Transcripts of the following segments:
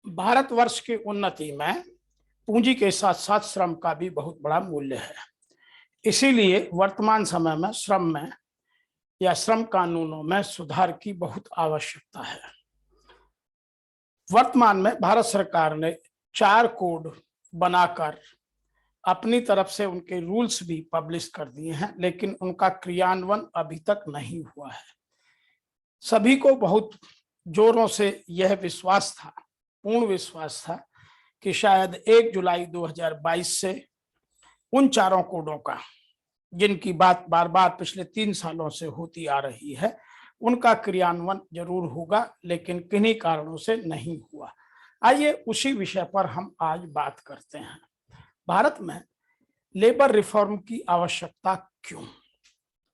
भारतवर्ष की उन्नति में पूंजी के साथ साथ श्रम का भी बहुत बड़ा मूल्य है। इसीलिए वर्तमान समय में श्रम में या श्रम कानूनों में सुधार की बहुत आवश्यकता है। वर्तमान में भारत सरकार ने 4 कोड बनाकर अपनी तरफ से उनके रूल्स भी पब्लिश कर दिए हैं, लेकिन उनका क्रियान्वयन अभी तक नहीं हुआ है। सभी को बहुत जोरों से यह विश्वास था, पूर्ण विश्वास था कि शायद 1 जुलाई 2022 से उन 4 कोडों का, जिनकी बात बार बार पिछले 3 सालों से होती आ रही है, उनका क्रियान्वयन जरूर होगा, लेकिन किन्हीं कारणों से नहीं हुआ। आइए उसी विषय पर हम आज बात करते हैं। भारत में लेबर रिफॉर्म की आवश्यकता क्यों?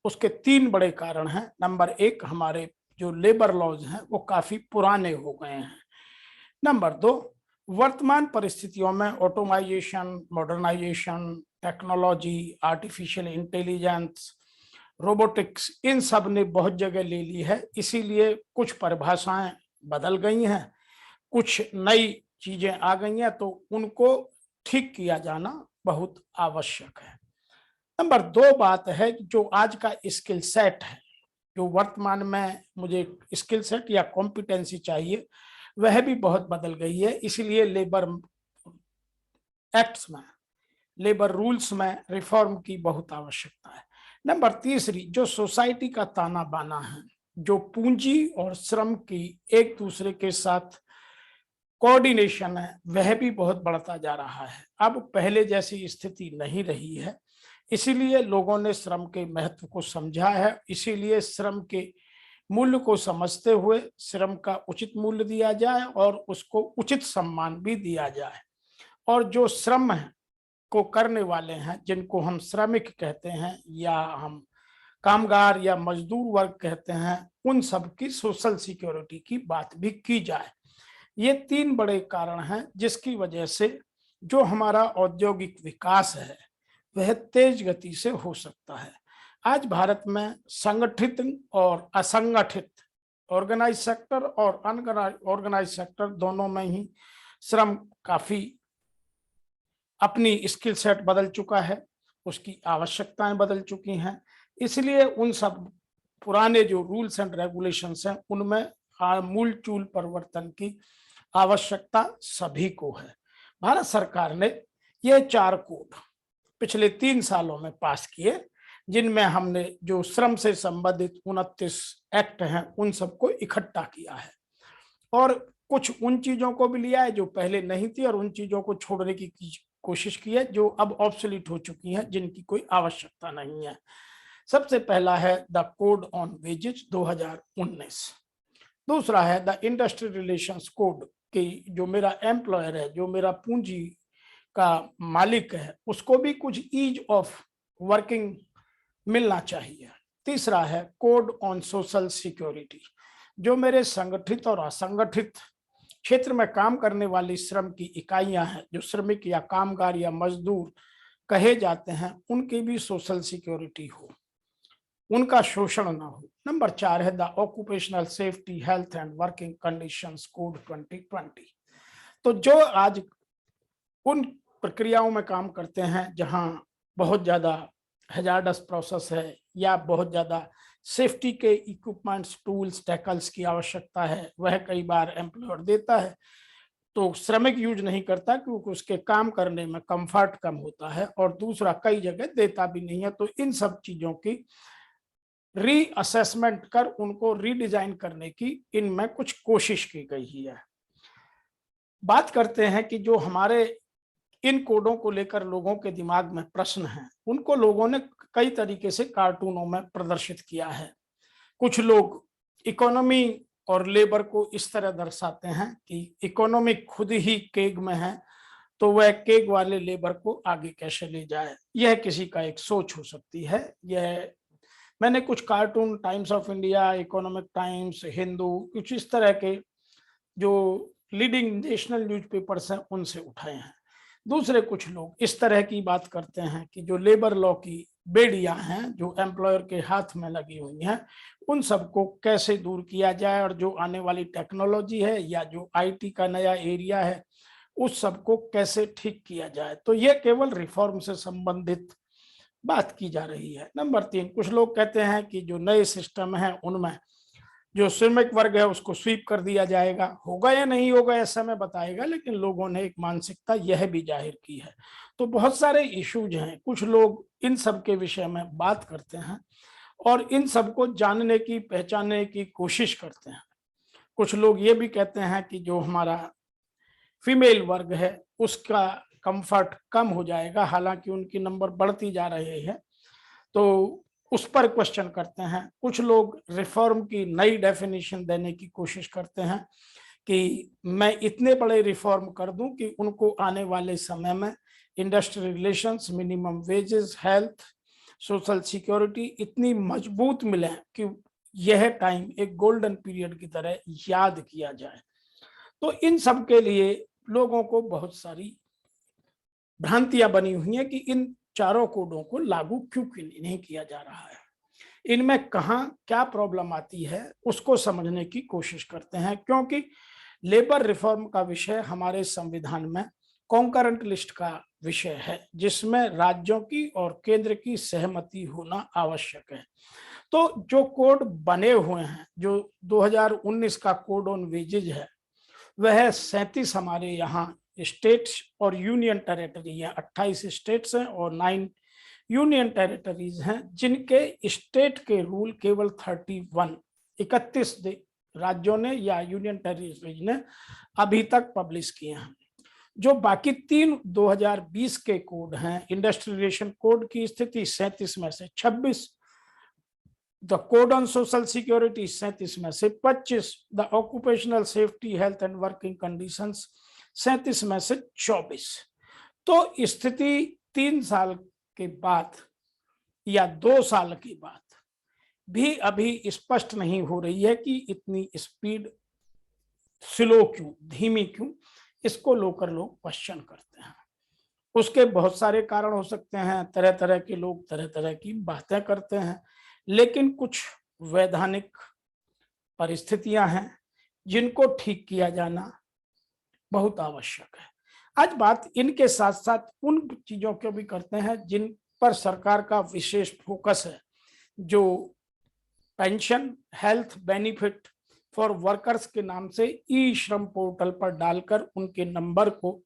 उसके 3 बड़े कारण हैं। नंबर 1, हमारे जो लेबर लॉज हैं वो काफी पुराने हो गए हैं। नंबर 2, वर्तमान परिस्थितियों में automisation, modernisation, technology, artificial intelligence, robotics, इन सब ने बहुत जगह ले ली है। इसीलिए कुछ परिभाषाएं बदल गई हैं, कुछ नई चीजें आ गई हैं, तो उनको ठीक किया जाना बहुत आवश्यक है। नंबर 2 बात है, जो आज का स्किल सेट है, जो वर्तमान में मुझे स्किल सेट या कॉम्पिटेंसी चाहिए, वह भी बहुत बदल गई है। इसलिए लेबर एक्ट्स में, लेबर रूल्स में रिफॉर्म की बहुत आवश्यकता है। नंबर 3, जो सोसाइटी का ताना बाना है, जो पूंजी और श्रम की एक दूसरे के साथ कोऑर्डिनेशन है, वह भी बहुत बढ़ता जा रहा है। अब पहले जैसी स्थिति नहीं रही है। इसीलिए लोगों ने श्रम के महत्व को समझा है। इसीलिए श्रम के मूल्य को समझते हुए श्रम का उचित मूल्य दिया जाए और उसको उचित सम्मान भी दिया जाए। और जो श्रम है को करने वाले हैं, जिनको हम श्रमिक कहते हैं या हम कामगार या मजदूर वर्ग कहते हैं, उन सब की सोशल सिक्योरिटी की बात भी की जाए। ये 3 बड़े कारण हैं जिसकी वजह से जो हमारा औद्योगिक विकास है वह तेज गति से हो सकता है। आज भारत में संगठित और असंगठित, ऑर्गेनाइज सेक्टर और अनऑर्गेनाइज सेक्टर दोनों में ही श्रम काफी अपनी स्किल सेट बदल चुका है, उसकी आवश्यकताएं बदल चुकी हैं। इसलिए उन सब पुराने जो रूल्स एंड रेगुलेशंस हैं उनमें आमूल चूल परिवर्तन की आवश्यकता सभी को है। भारत सरकार ने ये 4 कोड पिछले 3 सालों में पास किए, जिनमें हमने जो श्रम से संबंधित 29 एक्ट हैं उन सबको इकट्ठा किया है और कुछ उन चीजों को भी लिया है जो पहले नहीं थी और उन चीजों को छोड़ने की कोशिश की है जो अब ऑब्सोलीट हो चुकी हैं, जिनकी कोई आवश्यकता नहीं है। सबसे पहला है द कोड ऑन वेजेस 2019। दूसरा है द इंडस्ट्रियल रिलेशंस कोड कि जो मेरा एम्प्लॉयर है, जो मेरा पूंजी का मालिक है, उसको भी कुछ ईज ऑफ वर्किंग मिलना चाहिए। तीसरा है कोड ऑन सोशल सिक्योरिटी, जो मेरे संगठित और असंगठित क्षेत्र में काम करने वाली श्रम की इकाइयां हैं, जो श्रमिक या कामगार या मजदूर कहे जाते हैं, उनकी भी सोशल सिक्योरिटी हो, उनका शोषण ना हो। नंबर 4 है the occupational safety, health and working conditions code 2020। तो जो आज उन प्रक्रियाओं में काम करते हैं जहां बहुत ज्यादा हैजार्डस प्रोसेस है या बहुत ज्यादा सेफ्टी के इक्विपमेंट्स, टूल्स, टैकल्स की आवश्यकता है, वह कई बार एम्प्लॉयर देता है तो श्रमिक यूज नहीं करता क्योंकि उसके काम करने में कंफर्ट कम होता है, और दूसरा कई जगह देता भी नहीं है। तो इन सब चीजों की रीअसेसमेंट कर उनको रीडिजाइन करने की इनमें कुछ कोशिश की गई है। बात करते हैं कि जो हमारे इन कोडों को लेकर लोगों के दिमाग में प्रश्न हैं, उनको लोगों ने कई तरीके से कार्टूनों में प्रदर्शित किया है। कुछ लोग इकोनॉमी और लेबर को इस तरह दर्शाते हैं कि इकोनॉमी खुद ही केग में है, तो वह केग वाले लेबर को आगे कैसे ले जाए। यह किसी का एक सोच हो सकती है। यह मैंने कुछ cartoon times of India, economic times, Hindu, कुछ इस तरह के जो लीडिंग नेशनल न्यूज़पेपर्स हैं उनसे उठाए हैं। दूसरे कुछ लोग इस तरह की बात करते हैं कि जो लेबर लॉ की बेड़ियां हैं जो एम्प्लॉयर के हाथ में लगी हुई हैं, उन सबको कैसे दूर किया जाए, और जो आने वाली टेक्नोलॉजी है या जो आईटी का नया एरिया है उस सबको कैसे ठीक किया जाए। तो ये केवल रिफॉर्म से संबंधित बात की जा रही है। नंबर 3, कुछ लोग कहते हैं कि जो नए सिस्टम है उनमें जो श्रमिक वर्ग है उसको स्वीप कर दिया जाएगा। होगा या नहीं होगा ऐसा समय बताएगा, लेकिन लोगों ने एक मानसिकता यह भी जाहिर की है। तो बहुत सारे इश्यूज हैं, कुछ लोग इन सब के विषय में बात करते हैं और इन सबको जानने की, पहचानने की कोशिश करते हैं। कुछ लोग ये भी कहते हैं कि जो हमारा फीमेल वर्ग है उसका कंफर्ट कम हो जाएगा, हालांकि उनकी नंबर बढ़ती जा रहे हैं, तो उस पर क्वेश्चन करते हैं। कुछ लोग रिफॉर्म की नई डेफिनेशन देने की कोशिश करते हैं कि मैं इतने बड़े रिफॉर्म कर दूं कि उनको आने वाले समय में industrial relations, minimum wages, health, social security इतनी मजबूत मिले कि यह टाइम एक गोल्डन पीरियड की तरह याद किया जाए। तो इन सब के लिए लोगों को बहुत सारी भ्रांतियां बनी हुई हैं कि इन चारों कोडों को लागू क्यों नहीं किया जा रहा है, इनमें कहाँ क्या प्रॉब्लम आती है उसको समझने की कोशिश करते हैं। क्योंकि लेबर रिफॉर्म का विषय हमारे संविधान में कॉन्करेंट लिस्ट का विषय है, जिसमें राज्यों की और केंद्र की सहमति होना आवश्यक है। तो जो कोड बने हुए हैं, जो 2019 का कोड ऑन वेजेज है, वह 37 हमारे यहाँ स्टेट्स और यूनियन टेरिटरी है, 28 स्टेट्स हैं और 9 यूनियन टेरिटरीज हैं, जिनके स्टेट के रूल केवल 31 राज्यों ने या यूनियन टेरिटरीज ने अभी तक पब्लिश किए हैं। जो बाकी 3 2020 के कोड हैं, इंडस्ट्रियल रिलेशन कोड की स्थिति 37 में से 26, the code on social security 37 में से 25, the occupational safety, health and working conditions 37 में से 24। तो स्थिति 3 साल के बाद या 2 साल के बाद भी अभी स्पष्ट नहीं हो रही है कि इतनी स्पीड स्लो क्यों, धीमी क्यों, इसको लेकर लोग क्वेश्चन करते हैं। उसके बहुत सारे कारण हो सकते हैं, तरह तरह के लोग तरह तरह की बातें करते हैं, लेकिन कुछ वैधानिक परिस्थितियां हैं जिनको ठीक किया जाना बहुत आवश्यक है। आज बात इनके साथ साथ उन चीजों को भी करते हैं जिन पर सरकार का विशेष फोकस है, जो pension, health benefit for workers के नाम से ई श्रम पोर्टल पर डालकर उनके नंबर को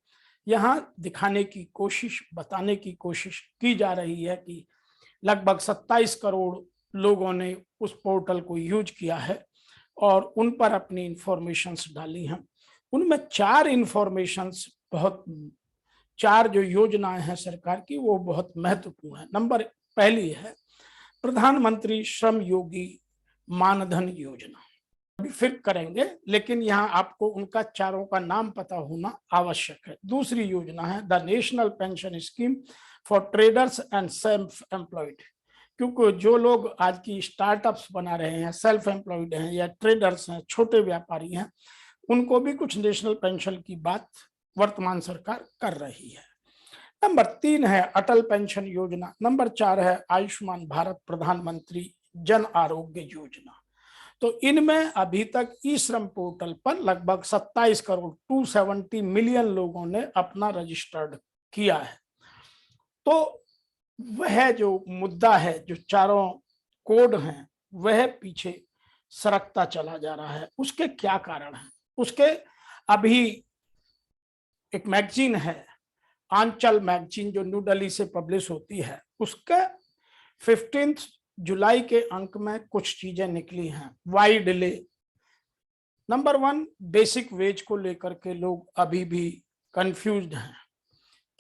यहाँ दिखाने की कोशिश, बताने की कोशिश की जा रही है कि लगभग 27 करोड़ लोगों ने उस पोर्टल को यूज किया है और उन पर अपनी इंफॉर्मेशंस डाली हैं। उनमें 4 इंफॉर्मेशंस बहुत, 4 जो योजनाएं हैं सरकार की वो बहुत महत्वपूर्ण है। नंबर पहली है प्रधानमंत्री श्रम योगी मानधन योजना, अभी फिर करेंगे, लेकिन यहाँ आपको उनका चारों का नाम पता होना आवश्यक है। दूसरी योजना है the national pension scheme for traders and self employed, क्योंकि जो लोग आज की स्टार्टअप्स बना रहे हैं, सेल्फ एम्प्लॉयड हैं या ट्रेडर्स हैं, छोटे व्यापारी हैं, उनको भी कुछ नेशनल पेंशन की बात वर्तमान सरकार कर रही है। नंबर 3 है अटल पेंशन योजना। नंबर 4 है आयुष्मान भारत प्रधानमंत्री जन आरोग्य योजना। तो इनमें अभी तक ई श्रम पोर्टल पर लगभग 27 करोड़ 270 मिलियन लोगों ने अपना रजिस्टर्ड किया है। तो वह जो मुद्दा है, जो चारों कोड हैं, वह पीछे सरकता चला जा रहा है। उसके क्या कारण हैं? उसके अभी एक मैगजीन है आंचल मैगजीन जो न्यू दिल्ली से पब्लिश होती है, उसके 15 जुलाई के अंक में कुछ चीजें निकली हैं। Why delay? Number 1, basic wage को लेकर के लोग अभी भी कंफ्यूज्ड हैं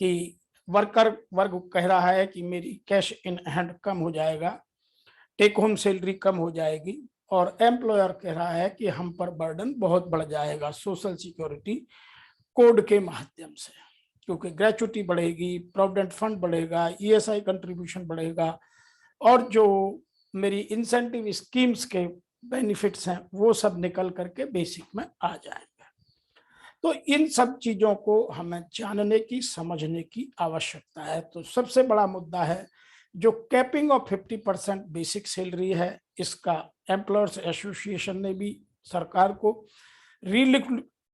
कि वर्कर वर्ग कह रहा है कि मेरी कैश इन हैंड कम हो जाएगा, टेक होम सैलरी कम हो जाएगी, और एम्प्लॉयर कह रहा है कि हम पर बर्डन बहुत बढ़ जाएगा सोशल सिक्योरिटी कोड के माध्यम से, क्योंकि ग्रेचुटी बढ़ेगी, प्रोविडेंट फंड बढ़ेगा, ईएसआई कंट्रीब्यूशन बढ़ेगा, और जो मेरी इंसेंटिव स्कीम्स के बेनिफिट्स हैं वो सब निकल करके बेसिक में आ जाएंगे। तो इन सब चीजों को हमें जानने की, समझने की आवश्यकता है। तो सबसे बड़ा मुद्दा है जो कैपिंग ऑफ 50% बेसिक सैलरी है, इसका एम्प्लॉयर्स एसोसिएशन ने भी सरकार को रीलुक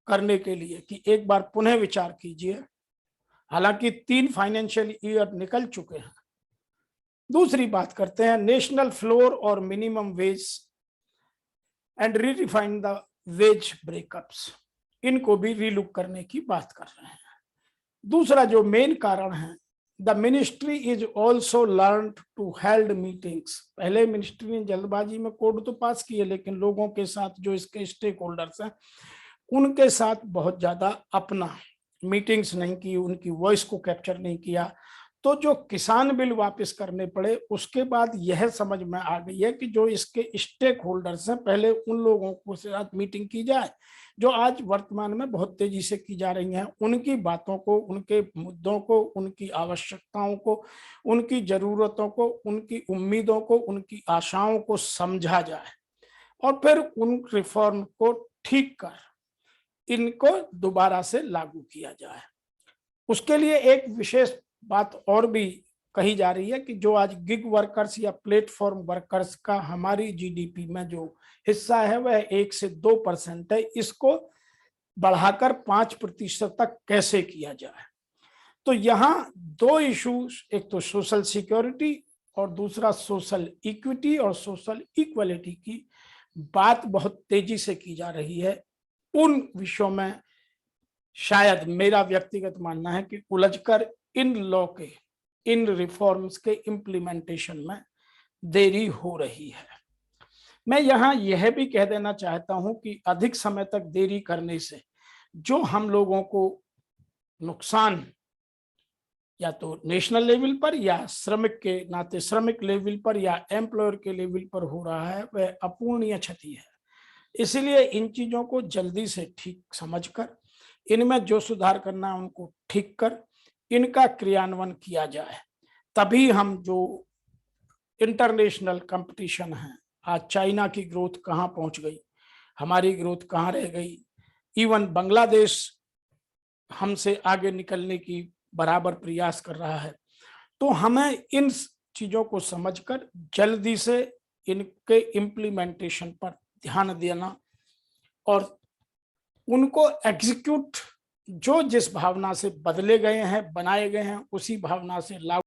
करने के लिए कि एक बार पुनः विचार कीजिए। हालांकि 3 फाइनेंशियल ईयर निकल चुके हैं। दूसरी बात करते हैं नेशनल फ्लोर और minimum wage and redefine the ways breakups, इनको भी रीलुक करने की बात कर रहे हैं। दूसरा जो मेन कारण है, the ministry is also learn to held meetings. पहले मिनिस्ट्री ने जल्दबाजी में कोड तो पास किए, लेकिन लोगों के साथ जो इसके स्टेक होल्डर्स हैं उनके साथ बहुत ज्यादा अपना मीटिंग्स नहीं की, उनकी वॉइस को कैप्चर नहीं किया। तो जो किसान बिल वापस करने पड़े, उसके बाद यह समझ में आ गई है कि जो इसके स्टेक होल्डर्स हैं, पहले उन लोगों को साथ मीटिंग की जाए जो आज वर्तमान में बहुत तेजी से की जा रही हैं, उनकी बातों को, उनके मुद्दों को, उनकी आवश्यकताओं को, उनकी जरूरतों को, उनकी उम्मीदों को, उनकी आशाओं को समझा जाए और फिर उन रिफॉर्म को ठीक कर इनको दोबारा से लागू किया जाए। उसके लिए एक विशेष बात और भी कही जा रही है कि जो आज गिग वर्कर्स या प्लेटफॉर्म वर्कर्स का हमारी जीडीपी में जो हिस्सा है वह 1 से 2% है, इसको बढ़ाकर 5% तक कैसे किया जाए। तो यहाँ 2 इश्यूज, एक तो सोशल सिक्योरिटी और दूसरा सोशल इक्विटी और सोशल इक्वलिटी की बात बहुत तेजी से की जा रही है। उन विषयों में शायद मेरा व्यक्तिगत मानना है कि उलझकर इन लॉ के, इन रिफॉर्म्स के इम्प्लीमेंटेशन में देरी हो रही है। मैं यहाँ यह भी कह देना चाहता हूं कि अधिक समय तक देरी करने से जो हम लोगों को नुकसान या तो नेशनल लेवल पर या श्रमिक के नाते श्रमिक लेवल पर या एम्प्लॉयर के लेवल पर हो रहा है, वह अपूर्णीय क्षति है। इसीलिए इन चीजों को जल्दी से ठीक समझकर इनमें जो सुधार करना है उनको ठीक कर इनका क्रियान्वयन किया जाए, तभी हम जो इंटरनेशनल कंपटीशन है, आज चाइना की ग्रोथ कहाँ पहुंच गई, हमारी ग्रोथ कहाँ रह गई, इवन बांग्लादेश हमसे आगे निकलने की बराबर प्रयास कर रहा है। तो हमें इन चीजों को समझकर जल्दी से इनके इम्प्लीमेंटेशन पर ध्यान देना और उनको एग्जीक्यूट जो जिस भावना से बदले गए हैं, बनाए गए हैं, उसी भावना से लागू